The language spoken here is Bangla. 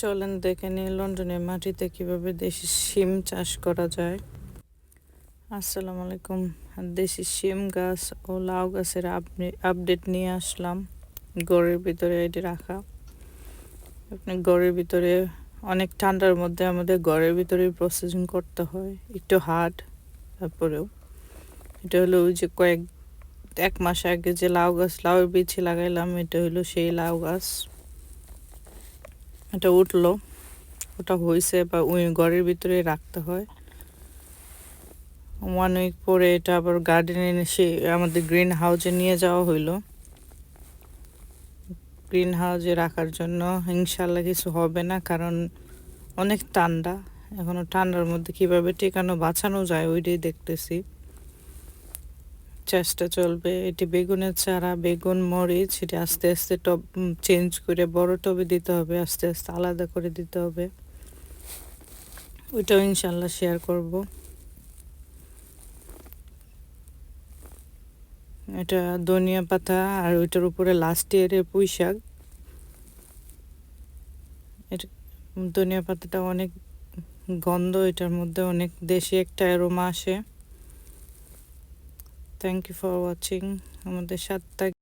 চলেন দেখে নিই লন্ডনের মাটিতে কিভাবে দেশি শিম চাষ করা যায়। আসসালামু আলাইকুম। দেশি শিম গাছ ও লাউ গাছের আপডেট নিয়ে আসলাম। ঘরের ভিতরে এটি রাখা। আপনি ঘরের ভিতরে অনেক ঠান্ডার মধ্যে আমাদের ঘরের ভিতরে প্রসেসিং করতে হয়, একটু হার্ড। তারপরেও এটা হলো ওই যে এক মাস আগে যে লাউয়ের বীজ লাগাইলাম, এটা হলো সেই লাউ গাছ। এটা উঠলো, ওটা হয়েছে বা ওই ঘরের ভিতরে রাখতে হয়। 1 উইক পরে এটা আবার গার্ডেনে সে আমাদের গ্রিন হাউসে নিয়ে যাওয়া হইলো। গ্রিন হাউসে রাখার জন্য ইনশাল্লাহ কিছু হবে না, কারণ অনেক ঠান্ডা। এখনো ঠান্ডার মধ্যে কিভাবে টিকানো বাঁচানো যায় ওইটাই দেখতেছি, চেষ্টা চলবে। এটি বেগুনের চারা, বেগুন, মরিচ, এটি আস্তে আস্তে টব চেঞ্জ করে বড় টবে দিতে হবে, আস্তে আস্তে আলাদা করে দিতে হবে। ওইটাও ইনশাল্লাহ শেয়ার করব। এটা ধনিয়া পাতা, আর ওইটার উপরে লাস্ট ইয়ারের পুঁই শাক। এটা ধনিয়া পাতাটা অনেক গন্ধ, এটার মধ্যে অনেক দেশি একটা অ্যারোমা আসে। Thank you for watching. আমাদের সাথে